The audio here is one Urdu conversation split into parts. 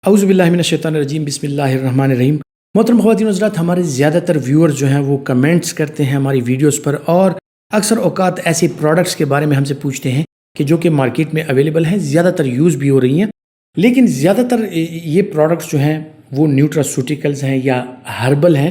اعوذ باللہ من الشیطان الرجیم، بسم اللہ الرحمن الرحیم۔ محترم خواتین و حضرات، ہمارے زیادہ تر ویورز جو ہیں وہ کمنٹس کرتے ہیں ہماری ویڈیوز پر، اور اکثر اوقات ایسے پروڈکٹس کے بارے میں ہم سے پوچھتے ہیں کہ جو کہ مارکیٹ میں اویلیبل ہیں، زیادہ تر یوز بھی ہو رہی ہیں، لیکن زیادہ تر یہ پروڈکٹس جو ہیں وہ نیوٹراسیوٹیکلز ہیں یا ہربل ہیں،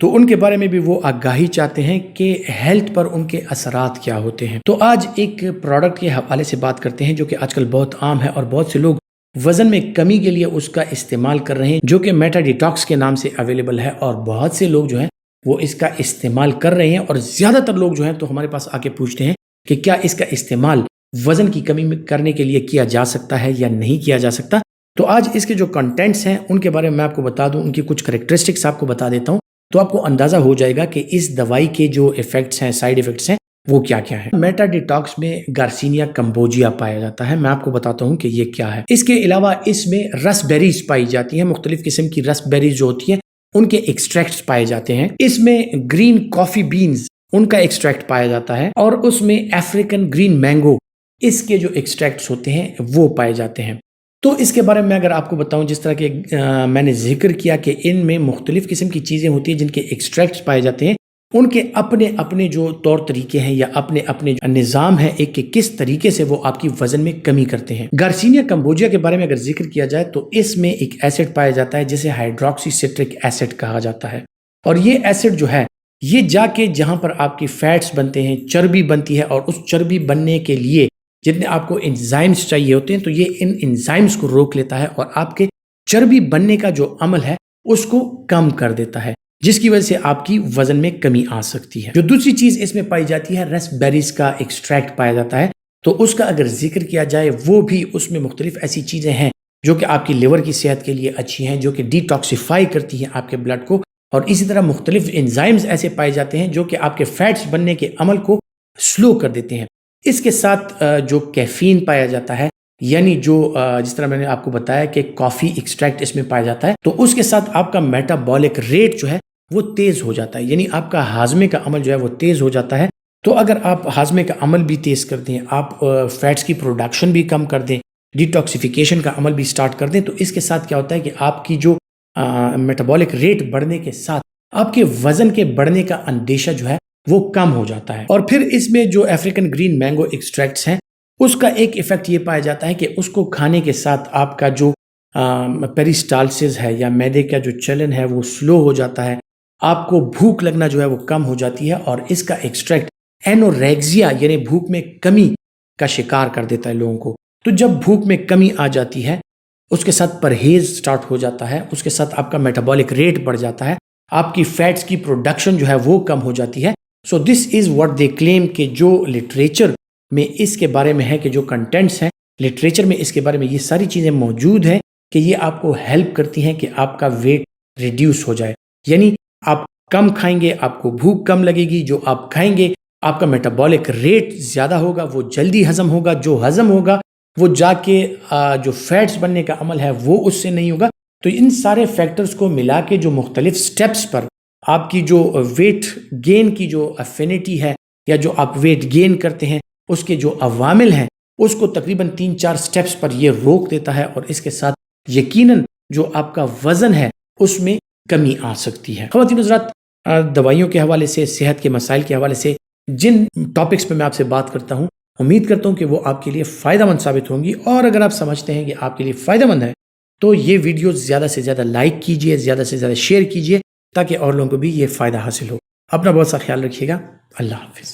تو ان کے بارے میں بھی وہ آگاہی چاہتے ہیں کہ ہیلتھ پر ان کے اثرات کیا ہوتے ہیں۔ تو آج ایک پروڈکٹ کے حوالے سے بات کرتے ہیں جو کہ آج کل بہت عام ہے اور بہت سے لوگ وزن میں کمی کے لیے اس کا استعمال کر رہے ہیں، جو کہ میٹا ڈیٹاکس کے نام سے اویلیبل ہے، اور بہت سے لوگ جو ہیں وہ اس کا استعمال کر رہے ہیں، اور زیادہ تر لوگ جو ہیں تو ہمارے پاس آ کے پوچھتے ہیں کہ کیا اس کا استعمال وزن کی کمی کرنے کے لیے کیا جا سکتا ہے یا نہیں کیا جا سکتا۔ تو آج اس کے جو کنٹینٹس ہیں ان کے بارے میں آپ کو بتا دوں، ان کی کچھ کریکٹرسٹکس آپ کو بتا دیتا ہوں، تو آپ کو اندازہ ہو جائے گا کہ اس دوائی کے جو ایفیکٹس ہیں، سائیڈ ایفیکٹس ہیں، وہ کیا کیا ہے۔ میٹا ڈیٹاکس میں گارسینیا کمبوجیا پایا جاتا ہے، میں آپ کو بتاتا ہوں کہ یہ کیا ہے۔ اس کے علاوہ اس میں رس بیریز پائی جاتی ہیں، مختلف قسم کی رس بیریز جو ہوتی ہیں ان کے ایکسٹریکٹس پائے جاتے ہیں۔ اس میں گرین کافی بینز ان کا ایکسٹریکٹ پایا جاتا ہے، اور اس میں افریقن گرین مینگو اس کے جو ایکسٹریکٹس ہوتے ہیں وہ پائے جاتے ہیں۔ تو اس کے بارے میں اگر آپ کو بتاؤں، جس طرح کہ میں نے ذکر کیا کہ ان میں مختلف قسم کی چیزیں ہوتی ہیں جن کے ایکسٹریکٹس پائے جاتے ہیں، ان کے اپنے اپنے جو طور طریقے ہیں یا اپنے اپنے نظام ہے ایک کہ کس طریقے سے وہ آپ کی وزن میں کمی کرتے ہیں۔ گارسینیا کمبوجیا کے بارے میں اگر ذکر کیا جائے تو اس میں ایک ایسڈ پایا جاتا ہے جسے ہائیڈروکسی سٹرک ایسڈ کہا جاتا ہے، اور یہ ایسڈ جو ہے یہ جا کے جہاں پر آپ کی فیٹس بنتے ہیں، چربی بنتی ہے، اور اس چربی بننے کے لیے جتنے آپ کو انزائمز چاہیے ہوتے ہیں تو یہ ان انزائمز کو روک لیتا ہے اور آپ کے چربی بننے کا جو عمل ہے اس کو کم کر دیتا ہے، جس کی وجہ سے آپ کی وزن میں کمی آ سکتی ہے۔ جو دوسری چیز اس میں پائی جاتی ہے، رس بیریز کا ایکسٹریکٹ پایا جاتا ہے، تو اس کا اگر ذکر کیا جائے وہ بھی اس میں مختلف ایسی چیزیں ہیں جو کہ آپ کی لیور کی صحت کے لیے اچھی ہیں، جو کہ ڈیٹاکسیفائی کرتی ہیں آپ کے بلڈ کو، اور اسی طرح مختلف انزائمز ایسے پائے جاتے ہیں جو کہ آپ کے فیٹس بننے کے عمل کو سلو کر دیتے ہیں۔ اس کے ساتھ جو کیفین پایا جاتا ہے، یعنی جو جس طرح میں نے آپ کو بتایا کہ کافی ایکسٹریکٹ اس میں پایا جاتا ہے، تو اس کے ساتھ آپ کا میٹابولک ریٹ جو ہے وہ تیز ہو جاتا ہے، یعنی آپ کا ہاضمے کا عمل جو ہے وہ تیز ہو جاتا ہے۔ تو اگر آپ ہاضمے کا عمل بھی تیز کر دیں، آپ فیٹس کی پروڈکشن بھی کم کر دیں، ڈیٹاکسیفیکیشن کا عمل بھی سٹارٹ کر دیں، تو اس کے ساتھ کیا ہوتا ہے کہ آپ کی جو میٹابولک ریٹ بڑھنے کے ساتھ آپ کے وزن کے بڑھنے کا اندیشہ جو ہے وہ کم ہو جاتا ہے۔ اور پھر اس میں جو افریقن گرین مینگو ایکسٹریکٹس ہیں اس کا ایک ایفیکٹ یہ پایا جاتا ہے کہ اس کو کھانے کے ساتھ آپ کا جو پیریسٹالسس ہے یا معدے کا جو چلن ہے وہ سلو ہو جاتا ہے، آپ کو بھوک لگنا جو ہے وہ کم ہو جاتی ہے، اور اس کا ایکسٹریکٹ اینوریگزیا یعنی بھوک میں کمی کا شکار کر دیتا ہے لوگوں کو۔ تو جب بھوک میں کمی آ جاتی ہے، اس کے ساتھ پرہیز سٹارٹ ہو جاتا ہے، اس کے ساتھ آپ کا میٹابولک ریٹ بڑھ جاتا ہے، آپ کی فیٹس کی پروڈکشن جو ہے وہ کم ہو جاتی ہے۔ سو دس از واٹ دے کلیم، کہ جو لٹریچر میں اس کے بارے میں ہے، کہ جو کنٹینٹس ہیں لٹریچر میں اس کے بارے میں یہ ساری چیزیں موجود ہیں کہ یہ آپ کو ہیلپ کرتی ہیں کہ آپ کا ویٹ ریڈیوس ہو جائے، یعنی آپ کم کھائیں گے، آپ کو بھوک کم لگے گی، جو آپ کھائیں گے آپ کا میٹابولک ریٹ زیادہ ہوگا، وہ جلدی ہضم ہوگا، جو ہضم ہوگا وہ جا کے جو فیٹس بننے کا عمل ہے وہ اس سے نہیں ہوگا۔ تو ان سارے فیکٹرز کو ملا کے جو مختلف سٹیپس پر آپ کی جو ویٹ گین کی جو افینٹی ہے یا جو آپ ویٹ گین کرتے ہیں اس کے جو عوامل ہیں اس کو تقریباً 3-4 سٹیپس پر یہ روک دیتا ہے، اور اس کے ساتھ یقیناً جو آپ کا وزن ہے اس میں کمی آ سکتی ہے۔ خواتین حضرات، دوائیوں کے حوالے سے، صحت کے مسائل کے حوالے سے جن ٹاپکس پہ میں آپ سے بات کرتا ہوں، امید کرتا ہوں کہ وہ آپ کے لیے فائدہ مند ثابت ہوں گی، اور اگر آپ سمجھتے ہیں کہ آپ کے لیے فائدہ مند ہے تو یہ ویڈیو زیادہ سے زیادہ لائک کیجئے، زیادہ سے زیادہ شیئر کیجئے، تاکہ اور لوگوں کو بھی یہ فائدہ حاصل ہو۔ اپنا بہت سا خیال رکھیے گا۔ اللہ حافظ۔